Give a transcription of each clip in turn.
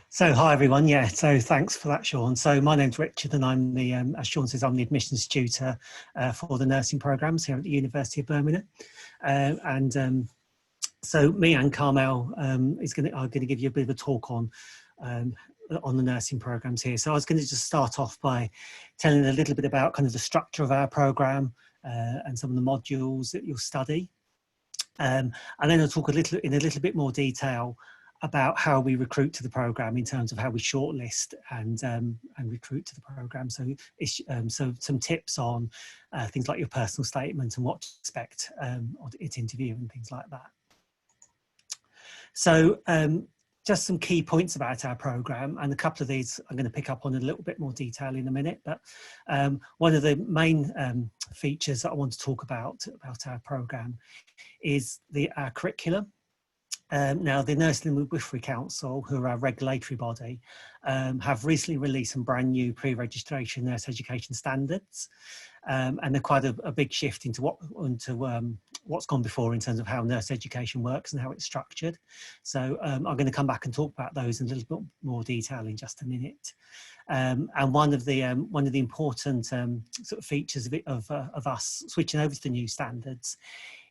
So hi everyone, so thanks for that, Sean. So my name's Richard and I'm the, as Sean says, I'm the admissions tutor for the nursing programmes here at the University of Birmingham. So me and Carmel are going to give you a bit of a talk on the nursing programmes here. So I was going to just start off by telling a little bit about kind of the structure of our programme and some of the modules that you'll study. And then I'll talk in a little bit more detail about how we recruit to the programme in terms of how we shortlist and recruit to the programme. So some tips on things like your personal statement and what to expect at interview and things like that. So just some key points about our programme, and a couple of these I'm going to pick up on in a little bit more detail in a minute. But one of the main features that I want to talk about our programme is our curriculum. Now, the Nursing and Midwifery Council, who are our regulatory body, have recently released some brand new pre-registration nurse education standards, and they're quite a big shift into what's gone before in terms of how nurse education works and how it's structured. So I'm going to come back and talk about those in a little bit more detail in just a minute. And one of the important sort of features of us switching over to the new standards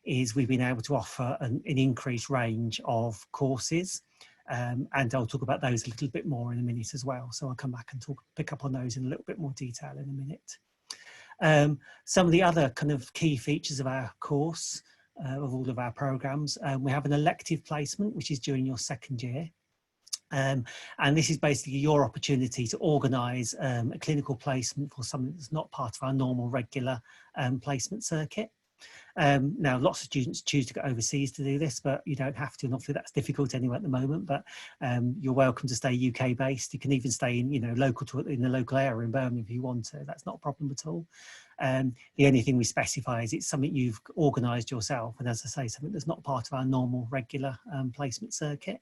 is we've been able to offer an increased range of courses, and I'll talk about those a little bit more in a minute as well. So I'll come back and pick up on those in a little bit more detail in a minute. Some of the other kind of key features of our course, of all of our programmes, we have an elective placement, which is during your second year. And this is basically your opportunity to organise a clinical placement for something that's not part of our normal regular placement circuit. Now, lots of students choose to go overseas to do this, but you don't have to, and obviously that's difficult anyway at the moment, but you're welcome to stay UK based. You can even stay in, in the local area in Birmingham if you want to. That's not a problem at all. The only thing we specify is it's something you've organised yourself, and as I say, something that's not part of our normal regular placement circuit.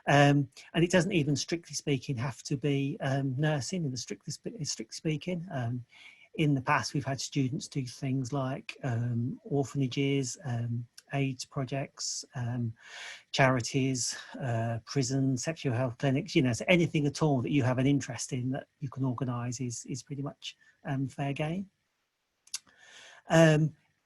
And it doesn't even, strictly speaking, have to be nursing, in the strictly speaking. In the past, we've had students do things like orphanages, AIDS projects, charities, prisons, sexual health clinics, so anything at all that you have an interest in that you can organise is pretty much fair game.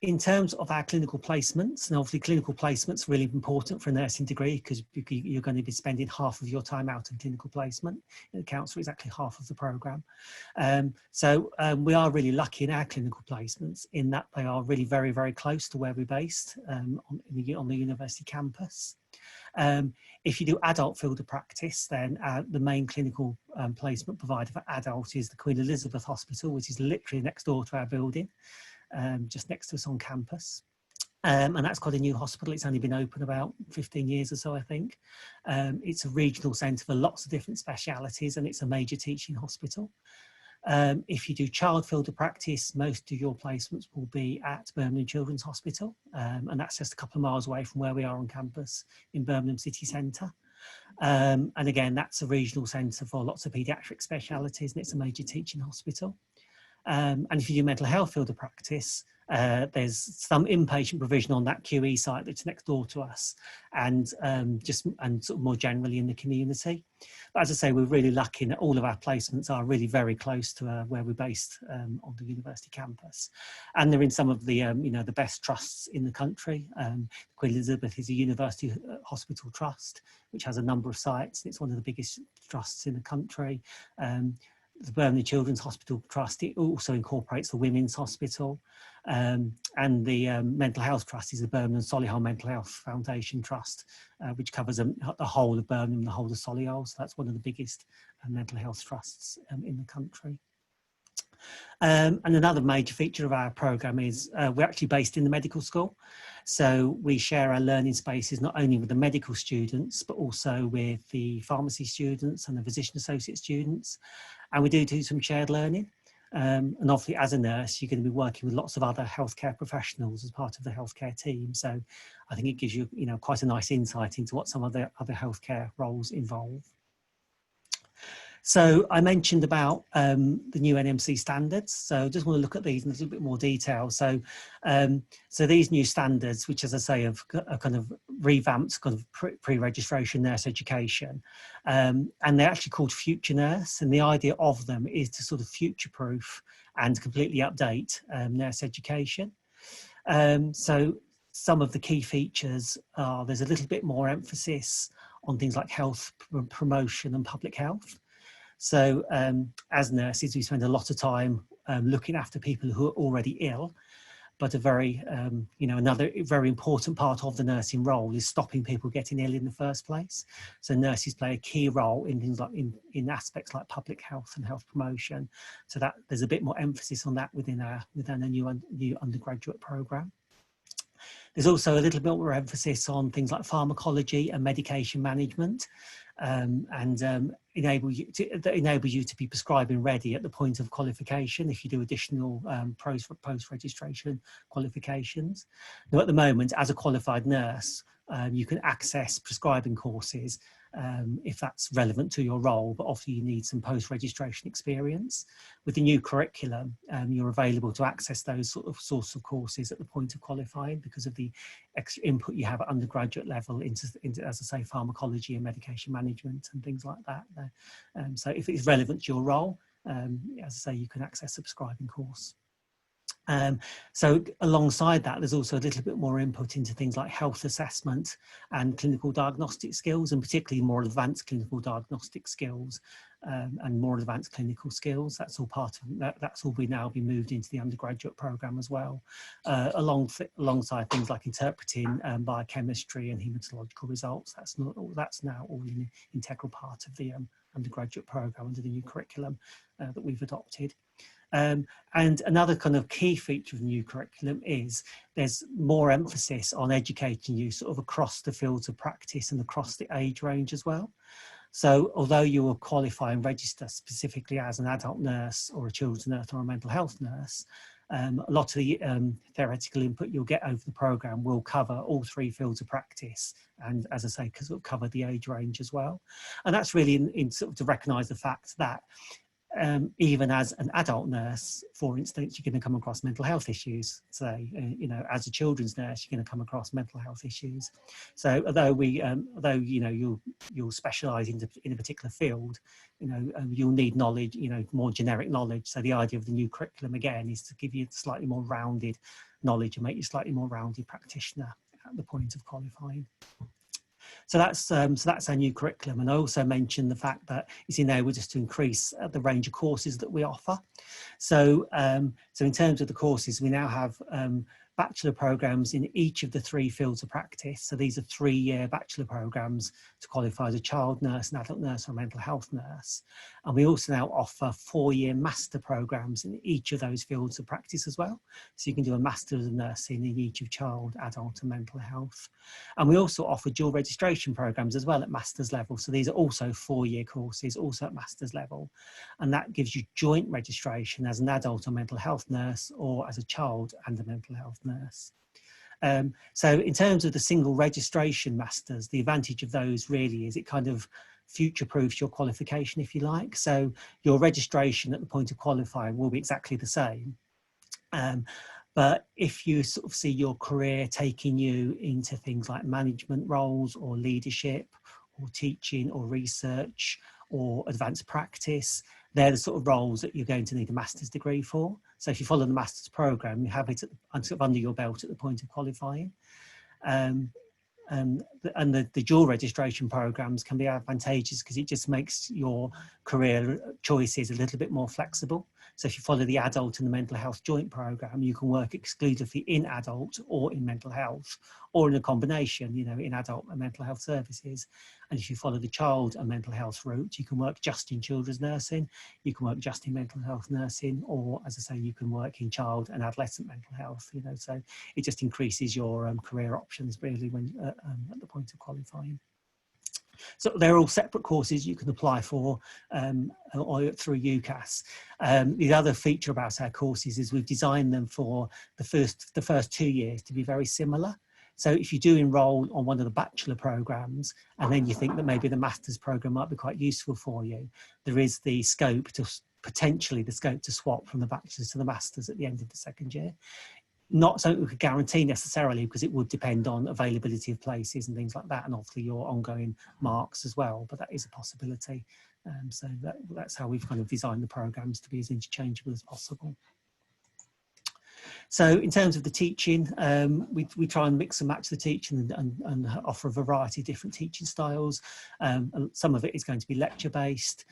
In terms of our clinical placements, and obviously clinical placements are really important for a nursing degree because you're going to be spending half of your time out in clinical placement. It accounts for exactly half of the programme. So we are really lucky in our clinical placements in that they are really very, very close to where we're based on the university campus. If you do adult field of practice, then the main clinical placement provider for adult is the Queen Elizabeth Hospital, which is literally next door to our building. Just next to us on campus. And that's quite a new hospital. It's only been open about 15 years or so, I think. It's a regional centre for lots of different specialities, and it's a major teaching hospital. If you do child field of practice, most of your placements will be at Birmingham Children's Hospital, and that's just a couple of miles away from where we are on campus in Birmingham city centre. And again, that's a regional centre for lots of paediatric specialities, and it's a major teaching hospital. And if you do mental health field of practice, there's some inpatient provision on that QE site that's next door to us, and sort of more generally in the community. But as I say, we're really lucky that all of our placements are really very close to where we're based on the university campus, and they're in some of the the best trusts in the country. Queen Elizabeth is a university hospital trust which has a number of sites. It's one of the biggest trusts in the country. The Birmingham Children's Hospital Trust, it also incorporates the Women's Hospital, and the Mental Health Trust is the Birmingham Solihull Mental Health Foundation Trust, which covers the whole of Birmingham, the whole of Solihull. So that's one of the biggest mental health trusts in the country. And another major feature of our programme is we're actually based in the medical school. So we share our learning spaces not only with the medical students, but also with the pharmacy students and the physician associate students. And we do some shared learning. And obviously, as a nurse, you're going to be working with lots of other healthcare professionals as part of the healthcare team. So I think it gives you, quite a nice insight into what some of the other healthcare roles involve. So I mentioned about the new NMC standards. So I just want to look at these in a little bit more detail. So, so these new standards, which, as I say, have kind of revamped kind of pre-registration nurse education, and they're actually called Future Nurse. And the idea of them is to sort of future-proof and completely update nurse education. So some of the key features are there's a little bit more emphasis on things like health promotion and public health. So as nurses, we spend a lot of time looking after people who are already ill, but a very, another very important part of the nursing role is stopping people getting ill in the first place. So nurses play a key role in things like in aspects like public health and health promotion. So that there's a bit more emphasis on that within our new undergraduate programme. There's also a little bit more emphasis on things like pharmacology and medication management, enable you to be prescribing ready at the point of qualification if you do additional post-registration qualifications. Now, at the moment, as a qualified nurse, you can access prescribing courses if that's relevant to your role, but obviously you need some post-registration experience. With the new curriculum, you're available to access those sorts of courses at the point of qualifying because of the extra input you have at undergraduate level into as I say, pharmacology and medication management and things like that. So if it's relevant to your role, as I say, you can access a prescribing course. So alongside that, there's also a little bit more input into things like health assessment and clinical diagnostic skills, and particularly more advanced clinical diagnostic skills and more advanced clinical skills. That's all part of that. That's all we now be moved into the undergraduate programme as well, alongside things like interpreting biochemistry and haematological results. That's now all an integral part of the undergraduate programme under the new curriculum that we've adopted. And another kind of key feature of the new curriculum is there's more emphasis on educating you sort of across the fields of practice and across the age range as well. So although you will qualify and register specifically as an adult nurse or a children's nurse or a mental health nurse, a lot of the theoretical input you'll get over the programme will cover all three fields of practice, and as I say, because it'll cover the age range as well. And that's really in sort of to recognise the fact that even as an adult nurse, for instance, you're going to come across mental health issues. Say, as a children's nurse, you're going to come across mental health issues. So although you'll specialise in a particular field, you'll need knowledge, more generic knowledge. So the idea of the new curriculum again is to give you slightly more rounded knowledge and make you a slightly more rounded practitioner at the point of qualifying. So that's our new curriculum. And I also mentioned the fact that it's enabled us to increase the range of courses that we offer. So, so in terms of the courses, we now have bachelor programs in each of the three fields of practice. So these are 3-year bachelor programs to qualify as a child nurse, an adult nurse, or a mental health nurse. And we also now offer 4-year master programs in each of those fields of practice as well. So you can do a Master's of Nursing in each of child, adult, and mental health. And we also offer dual registration programs as well at master's level. So these are also 4-year courses, also at master's level. And that gives you joint registration as an adult or mental health nurse or as a child and a mental health nurse. So in terms of the single registration masters, the advantage of those really is it kind of future-proofs your qualification, if you like. So your registration at the point of qualifying will be exactly the same. But if you sort of see your career taking you into things like management roles or leadership or teaching or research or advanced practice, they're the sort of roles that you're going to need a master's degree for. So if you follow the master's programme, you have it sort of under your belt at the point of qualifying. And the dual registration programs can be advantageous because it just makes your career choices a little bit more flexible. So if you follow the adult and the mental health joint program, you can work exclusively in adult or in mental health, or in a combination, in adult and mental health services. And if you follow the child and mental health route, you can work just in children's nursing, you can work just in mental health nursing, or as I say, you can work in child and adolescent mental health, so it just increases your career options really when at the point of qualifying. So they're all separate courses you can apply for or through UCAS. The other feature about our courses is we've designed them for the first 2 years to be very similar. So if you do enrol on one of the bachelor programs, and then you think that maybe the master's program might be quite useful for you, there is the scope to potentially the scope to swap from the bachelor's to the master's at the end of the second year. Not something we could guarantee necessarily, because it would depend on availability of places and things like that, and obviously your ongoing marks as well, but that is a possibility. So that's how we've kind of designed the programs to be as interchangeable as possible. So in terms of the teaching, we try and mix and match the teaching and offer a variety of different teaching styles. Some of it is going to be lecture based.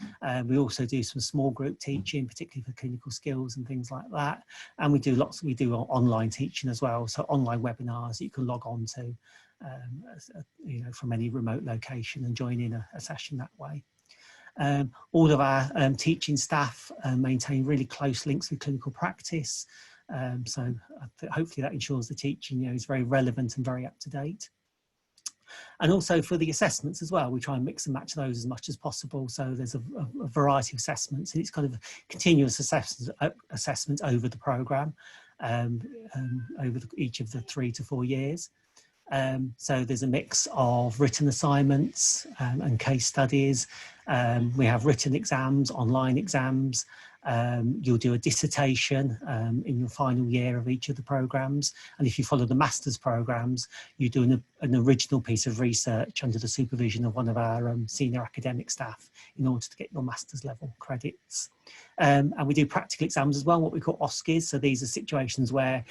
We also do some small group teaching, particularly for clinical skills and things like that. And we do online teaching as well. So online webinars that you can log on to, you know, from any remote location and join in a session that way. All of our teaching staff maintain really close links with clinical practice. So hopefully that ensures the teaching, you know, is very relevant and very up to date. And also for the assessments as well, we try and mix and match those as much as possible. So there's a variety of assessments, and it's kind of continuous assessment over the programme, over each of the 3 to 4 years. So there's a mix of written assignments and case studies. We have written exams, online exams. You'll do a dissertation in your final year of each of the programs. And if you follow the master's programs, you do an original piece of research under the supervision of one of our senior academic staff in order to get your master's level credits. And we do practical exams as well, what we call OSCEs. So these are situations where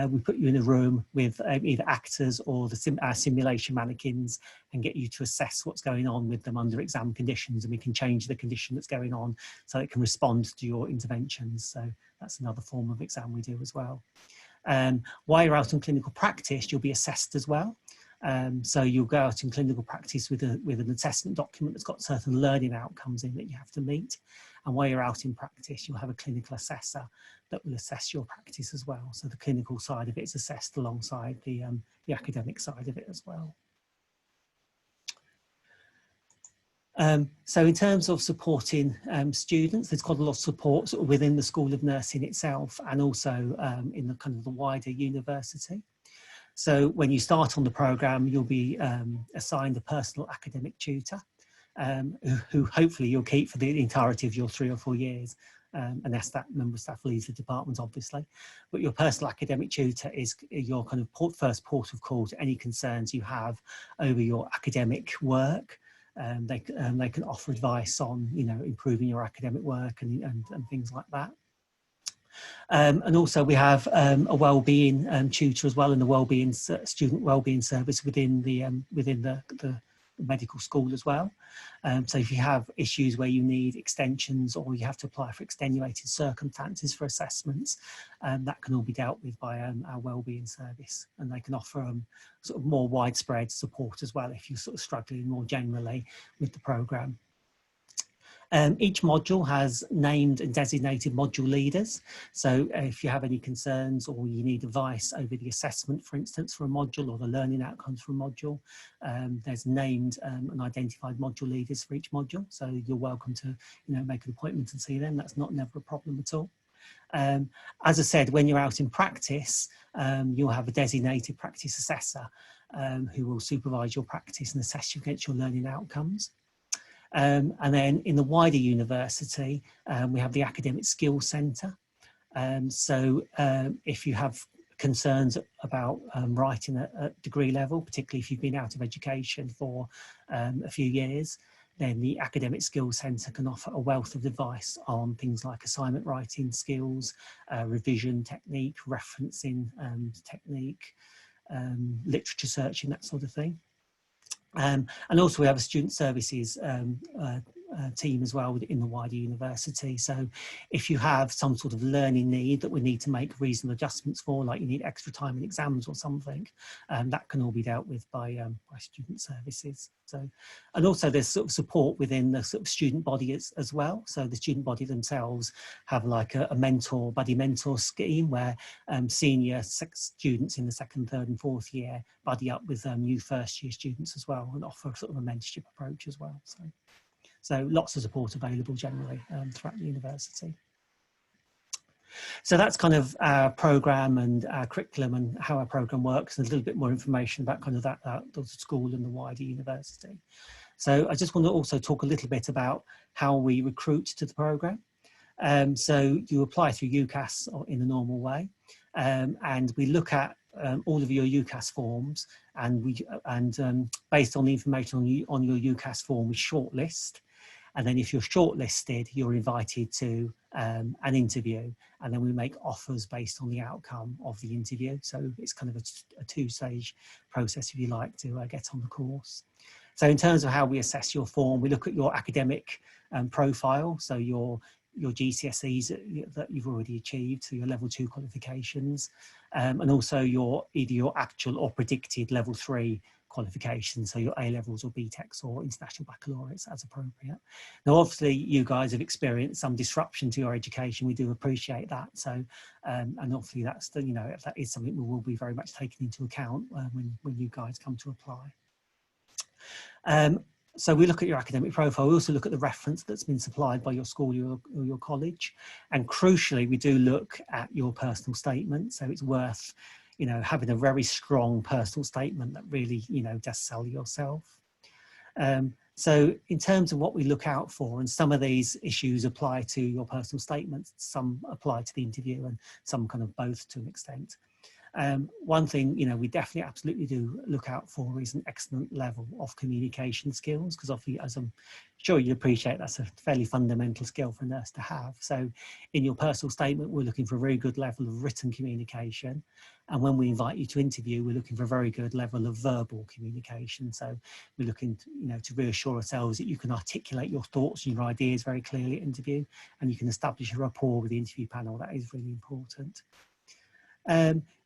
we put you in a room with either actors or our simulation mannequins and get you to assess what's going on with them under exam conditions, and we can change the condition that's going on so it can respond to your interventions. So that's another form of exam we do as well. While you're out in clinical practice, you'll be assessed as well. So you'll go out in clinical practice with an assessment document that's got certain learning outcomes in that you have to meet. And while you're out in practice, you'll have a clinical assessor that will assess your practice as well. So the clinical side of it is assessed alongside the academic side of it as well. So in terms of supporting students, there's quite a lot of support sort of within the School of Nursing itself, and also in the kind of the wider university. So when you start on the programme, you'll be assigned a personal academic tutor, who hopefully you'll keep for the entirety of your 3 or 4 years, unless that member of staff leaves the department, obviously. But your personal academic tutor is your kind of first port of call to any concerns you have over your academic work. They can offer advice on, you know, improving your academic work and things like that. And also we have a wellbeing tutor as well, and the wellbeing student wellbeing service within the medical school as well. So if you have issues where you need extensions or you have to apply for extenuating circumstances for assessments, that can all be dealt with by our wellbeing service, and they can offer sort of more widespread support as well if you're sort of struggling more generally with the programme. Each module has named and designated module leaders. So if you have any concerns or you need advice over the assessment, for instance, for a module, or the learning outcomes for a module, there's named and identified module leaders for each module. So you're welcome to, you know, make an appointment and see them. That's never a problem at all. As I said, when you're out in practice, you'll have a designated practice assessor who will supervise your practice and assess you against your learning outcomes. And then in the wider university, we have the Academic Skills Centre. So if you have concerns about writing at degree level, particularly if you've been out of education for a few years, then the Academic Skills Centre can offer a wealth of advice on things like assignment writing skills, revision technique, referencing technique, literature searching, that sort of thing. And also we have a student services team as well in the wider university. So if you have some sort of learning need that we need to make reasonable adjustments for, like you need extra time in exams or something, that can all be dealt with by student services. So, and also there's sort of support within the sort of student body as well. So the student body themselves have like a mentor, buddy mentor scheme where senior students in the 2nd, 3rd and 4th year buddy up with new first year students as well, and offer sort of a mentorship approach as well. So lots of support available generally throughout the university. So that's kind of our program and our curriculum and how our program works, and a little bit more information about kind of the school and the wider university. So I just want to also talk a little bit about how we recruit to the program. So you apply through UCAS in a normal way, and we look at all of your UCAS forms, and based on the information on your UCAS form, we shortlist. And then if you're shortlisted, you're invited to an interview, and then we make offers based on the outcome of the interview. So it's kind of a two-stage process, if you like, to get on the course. So in terms of how we assess your form, we look at your academic profile, so your GCSEs that you've already achieved, so your level 2 qualifications, and also either your actual or predicted level 3 qualifications, so your A-levels or BTECs or international baccalaureates as appropriate. Now, obviously, you guys have experienced some disruption to your education. We do appreciate that. So, and obviously, that is something we will be very much taking into account when you guys come to apply. So we look at your academic profile. We also look at the reference that's been supplied by your school or your college. And crucially, we do look at your personal statement. So it's worth, having a very strong personal statement that really, does sell yourself. So in terms of what we look out for, and some of these issues apply to your personal statements, some apply to the interview, and some kind of both to an extent. One thing, we definitely absolutely do look out for is an excellent level of communication skills, because obviously, as I'm sure you appreciate, that's a fairly fundamental skill for a nurse to have. So in your personal statement, we're looking for a very good level of written communication. And when we invite you to interview, we're looking for a very good level of verbal communication. So we're looking to reassure ourselves that you can articulate your thoughts and your ideas very clearly at interview, and you can establish a rapport with the interview panel. That is really important.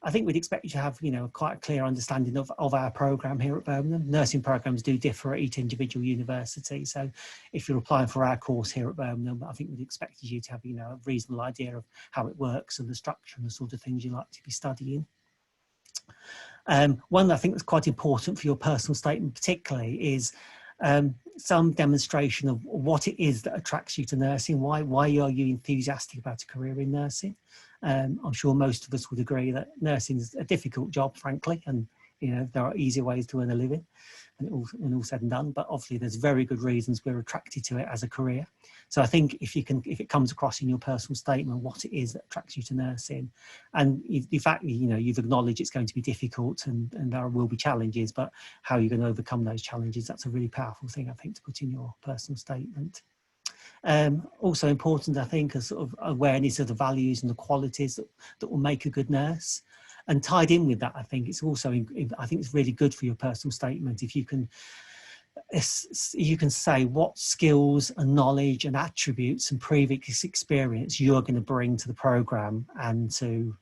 I think we'd expect you to have, quite a clear understanding of our programme here at Birmingham. Nursing programmes do differ at each individual university. So if you're applying for our course here at Birmingham, I think we'd expect you to have, a reasonable idea of how it works and the structure and the sort of things you like to be studying. One that I think that's quite important for your personal statement particularly is some demonstration of what it is that attracts you to nursing. Why are you enthusiastic about a career in nursing? I'm sure most of us would agree that nursing is a difficult job, frankly, and there are easier ways to earn a living, and all said and done. But obviously, there's very good reasons we're attracted to it as a career. So I think if it comes across in your personal statement what it is that attracts you to nursing, and the fact you've acknowledged it's going to be difficult and there will be challenges, but how you're going to overcome those challenges, that's a really powerful thing, I think, to put in your personal statement. Also important, I think, is sort of awareness of the values and the qualities that will make a good nurse. And tied in with that, I think it's also, I think it's really good for your personal statement if you can say what skills and knowledge and attributes and previous experience you're going to bring to the programme and to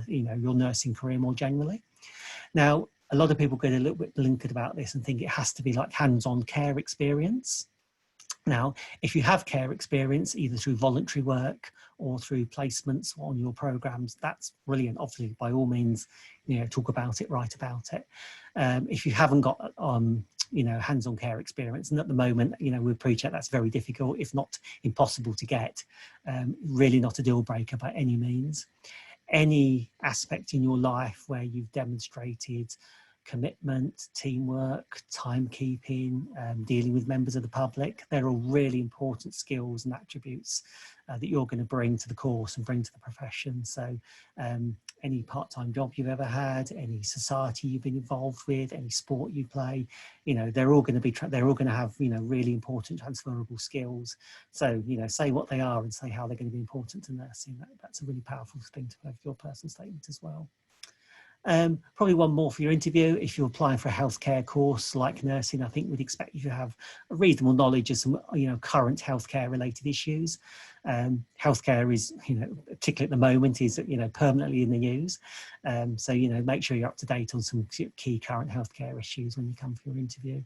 your nursing career more generally. Now, a lot of people get a little bit blinkered about this and think it has to be like hands-on care experience. Now, if you have care experience, either through voluntary work or through placements on your programs, that's brilliant. Obviously, by all means, talk about it, write about it. If you haven't got, hands-on care experience, and at the moment, we appreciate that's very difficult, if not impossible to get, really not a deal breaker by any means. Any aspect in your life where you've demonstrated commitment, teamwork, timekeeping, dealing with members of the public, they're all really important skills and attributes that you're going to bring to the course and bring to the profession. So any part-time job you've ever had, any society you've been involved with, any sport you play, they're all going to have really important transferable skills. So say what they are and say how they're going to be important to nursing. That's a really powerful thing to have your personal statement as well. Probably one more for your interview. If you're applying for a healthcare course like nursing, I think we'd expect you to have a reasonable knowledge of some, current healthcare related issues. Healthcare is, particularly at the moment, is, permanently in the news. So, make sure you're up to date on some key current healthcare issues when you come for your interview.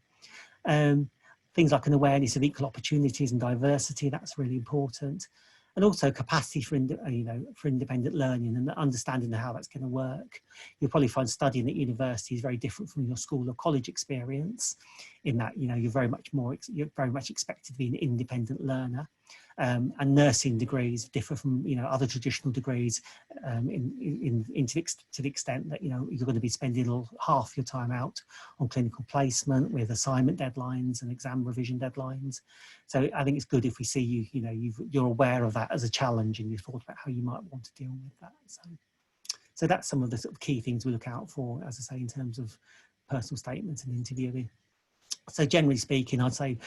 Things like an awareness of equal opportunities and diversity, that's really important. And also capacity for independent learning and understanding how that's going to work. You'll probably find studying at university is very different from your school or college experience, in that you're very much expected to be an independent learner, And nursing degrees differ from, you know, other traditional degrees to the extent that, you know, you're going to be spending half your time out on clinical placement with assignment deadlines and exam revision deadlines. So I think it's good if we see you, you know, you're aware of that as a challenge and you've thought about how you might want to deal with that. So that's some of the sort of key things we look out for, as I say, in terms of personal statements and interviewing. So generally speaking, I'd say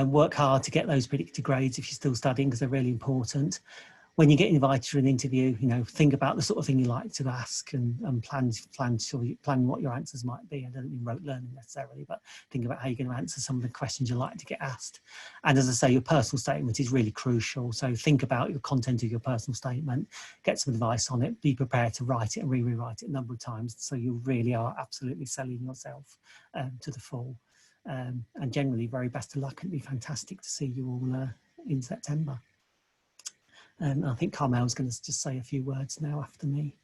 work hard to get those predicted grades if you're still studying, because they're really important. When you get invited for an interview, you know, think about the sort of thing you like to ask and plan what your answers might be. I don't mean rote learning necessarily, but think about how you're going to answer some of the questions you like to get asked. And as I say, your personal statement is really crucial. So think about your content of your personal statement, get some advice on it, be prepared to write it and rewrite it a number of times, so you really are absolutely selling yourself to the full. And generally, very best of luck, and it'd be fantastic to see you all in September. I think Carmel's going to just say a few words now after me.